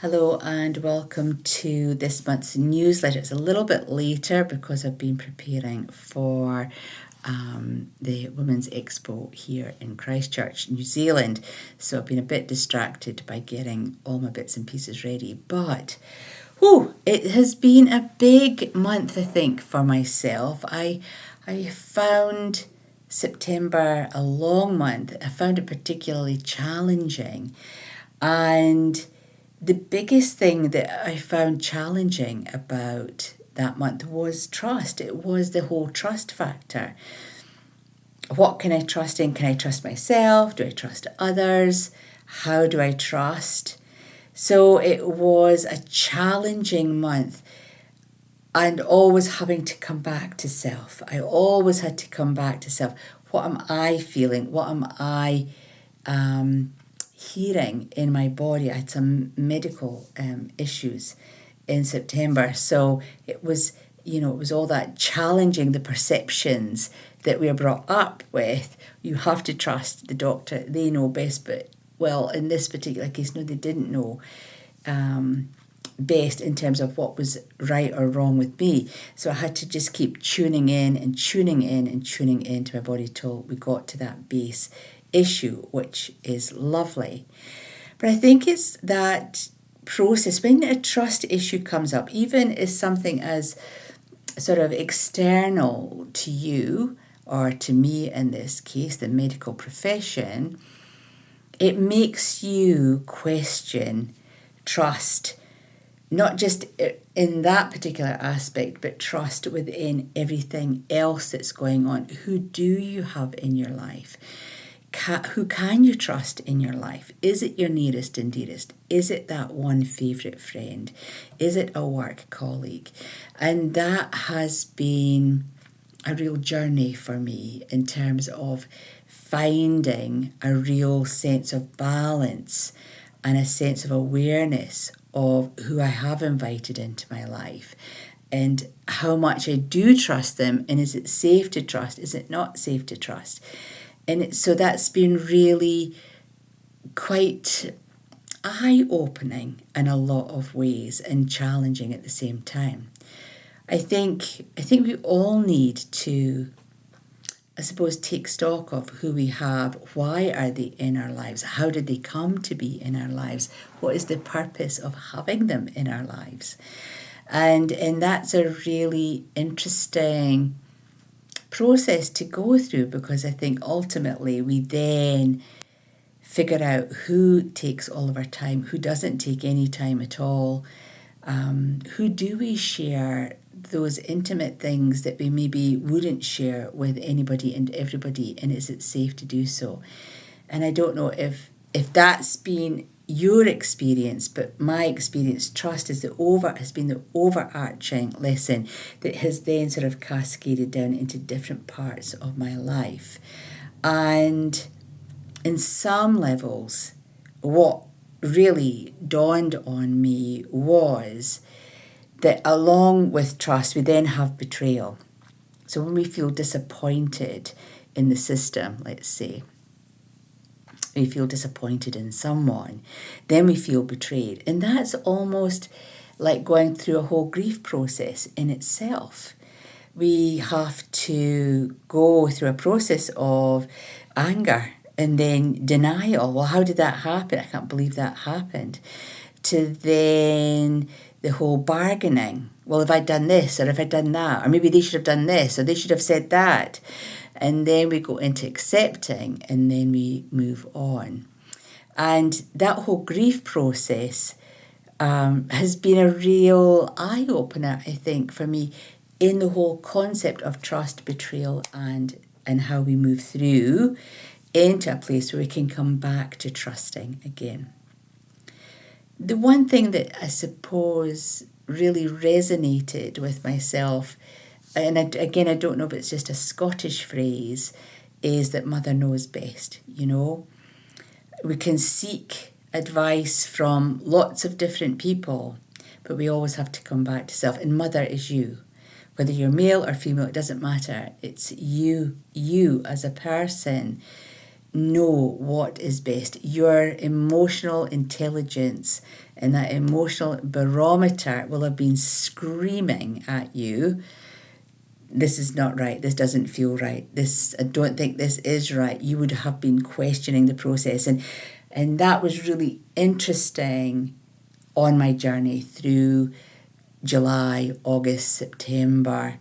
Hello and welcome to this month's newsletter. It's a little bit later because I've been preparing for the Women's Expo here in Christchurch, New Zealand. So I've been a bit distracted by getting all my bits and pieces ready. But it has been a big month, I think, for myself. I found September a long month. I found it particularly challenging. And the biggest thing that I found challenging about that month was trust. It was the whole trust factor. What can I trust in? Can I trust myself? Do I trust others? How do I trust? So it was a challenging month and always having to come back to self. I always had to come back to self. What am I feeling? What am I hearing in my body? I had some medical issues in September, so it was all that challenging the perceptions that we are brought up with. You have to trust the doctor, they know best, but well, in this particular case, no, they didn't know best in terms of what was right or wrong with me. So I had to just keep tuning in and tuning in and tuning into my body till we got to that base issue, which is lovely. But I think it's that process when a trust issue comes up, even as something as sort of external to you or to me in this case, the medical profession, it makes you question trust, not just in that particular aspect, but trust within everything else that's going on. Who do you have in your life? Who can you trust in your life? Is it your nearest and dearest? Is it that one favourite friend? Is it a work colleague? And that has been a real journey for me in terms of finding a real sense of balance and a sense of awareness of who I have invited into my life and how much I do trust them, and is it safe to trust? Is it not safe to trust? And so that's been really quite eye-opening in a lot of ways and challenging at the same time. I think we all need to, I suppose, take stock of who we have. Why are they in our lives? How did they come to be in our lives? What is the purpose of having them in our lives? And that's a really interesting process to go through, because I think ultimately we then figure out who takes all of our time, who doesn't take any time at all, who do we share those intimate things that we maybe wouldn't share with anybody and everybody, and is it safe to do so? And I don't know if that's been your experience, but my experience, trust has been the overarching lesson that has then sort of cascaded down into different parts of my life. And in some levels, what really dawned on me was that along with trust, we then have betrayal. So when we feel disappointed in the system, let's say, we feel disappointed in someone, then we feel betrayed. And that's almost like going through a whole grief process in itself. We have to go through a process of anger and then denial. Well, how did that happen? I can't believe that happened. To then the whole bargaining. Well, have I done this or have I done that? Or maybe they should have done this or they should have said that. And then we go into accepting and then we move on. And that whole grief process has been a real eye-opener, I think, for me in the whole concept of trust, betrayal, and how we move through into a place where we can come back to trusting again. The one thing that I suppose really resonated with myself, and again, I don't know if it's just a Scottish phrase, is that mother knows best. We can seek advice from lots of different people, but we always have to come back to self. And mother is you. Whether you're male or female, it doesn't matter. It's you as a person know what is best. Your emotional intelligence and that emotional barometer will have been screaming at you, this is not right, this doesn't feel right, I don't think this is right. You would have been questioning the process. And that was really interesting on my journey through July, August, September.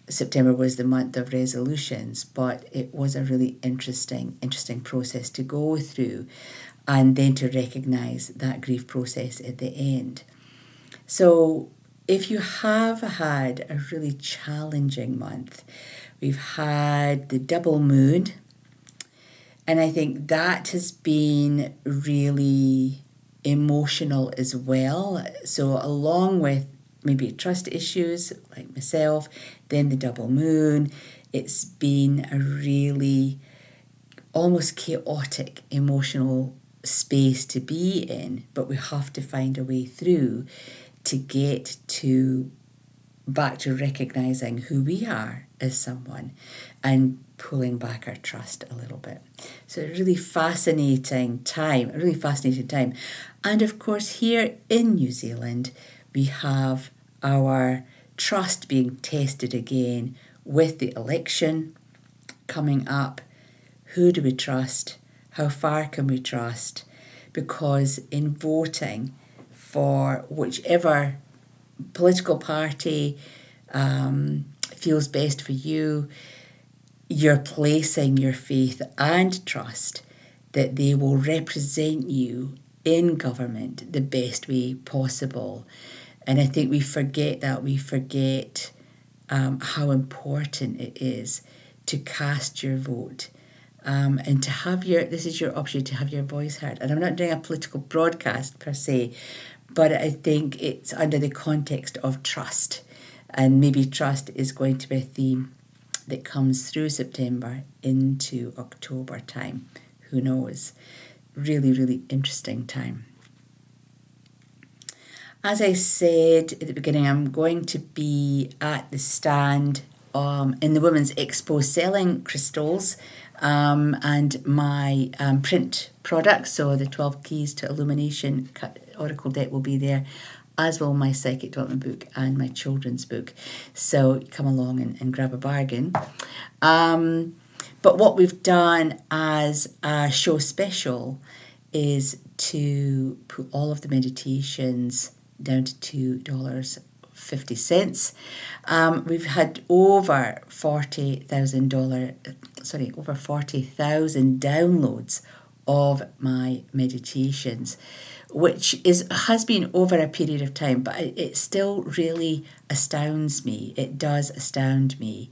September was the month of resolutions, but it was a really interesting process to go through, and then to recognise that grief process at the end. So if you have had a really challenging month, we've had the double moon, and I think that has been really emotional as well. So along with maybe trust issues like myself, then the double moon, it's been a really almost chaotic emotional space to be in, but we have to find a way through to get to back to recognizing who we are as someone and pulling back our trust a little bit. So a really fascinating time. And of course, here in New Zealand, we have our trust being tested again with the election coming up. Who do we trust? How far can we trust? Because in voting for whichever political party feels best for you, you're placing your faith and trust that they will represent you in government the best way possible. And I think we forget that. We forget how important it is to cast your vote. And to have this is your opportunity to have your voice heard. And I'm not doing a political broadcast per se, but I think it's under the context of trust. And maybe trust is going to be a theme that comes through September into October time. Who knows? Really, really interesting time. As I said at the beginning, I'm going to be at the stand in the Women's Expo selling crystals and my print products. So the 12 Keys to Illumination Oracle deck will be there, as will my Psychic Development book and my children's book. So come along and grab a bargain. But what we've done as a show special is to put all of the meditations down to $2.50. We've had over 40,000 downloads of my meditations, which has been over a period of time, but it still really astounds me. It does astound me.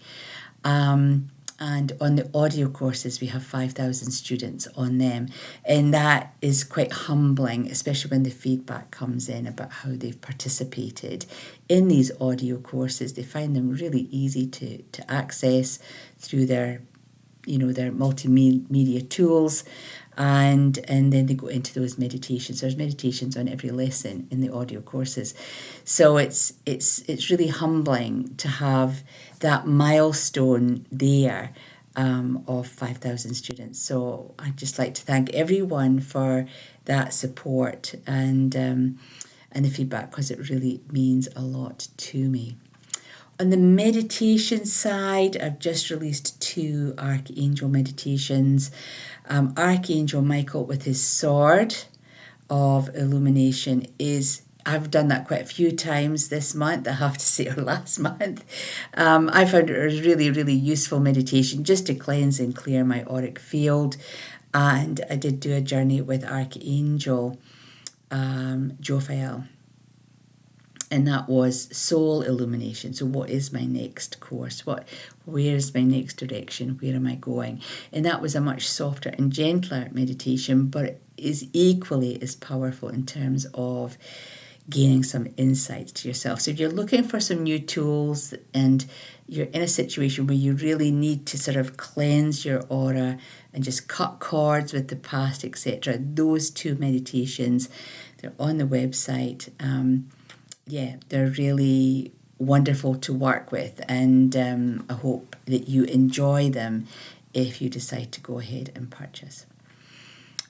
And on the audio courses, we have 5,000 students on them. And that is quite humbling, especially when the feedback comes in about how they've participated in these audio courses. They find them really easy to access through their multimedia tools. And then they go into those meditations. There's meditations on every lesson in the audio courses. So it's really humbling to have that milestone there of 5,000 students. So I'd just like to thank everyone for that support and the feedback, because it really means a lot to me. On the meditation side, I've just released 2 Archangel meditations. Archangel Michael with his sword of illumination I've done that quite a few times this month, I have to say, or last month. I found it a really, really useful meditation just to cleanse and clear my auric field. And I did do a journey with Archangel Jophiel. And that was soul illumination. So what is my next course? Where is my next direction? Where am I going? And that was a much softer and gentler meditation, but it is equally as powerful in terms of gaining some insights to yourself. So if you're looking for some new tools and you're in a situation where you really need to sort of cleanse your aura and just cut cords with the past, etc., those 2 meditations, they're on the website. They're really wonderful to work with, and I hope that you enjoy them if you decide to go ahead and purchase.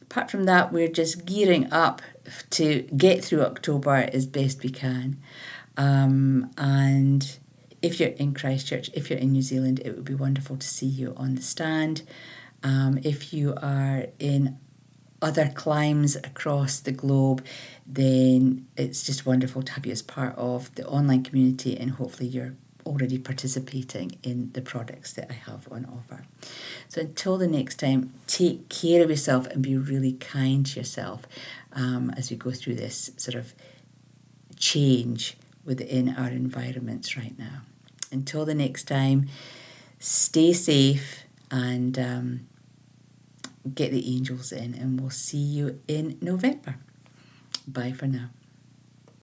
Apart from that, we're just gearing up to get through October as best we can. And if you're in Christchurch, if you're in New Zealand, it would be wonderful to see you on the stand. If you are in other climes across the globe, then it's just wonderful to have you as part of the online community, and hopefully you're already participating in the products that I have on offer. So until the next time, take care of yourself and be really kind to yourself as we go through this sort of change within our environments right now. Until the next time, stay safe and get the angels in, and we'll see you in November. Bye for now.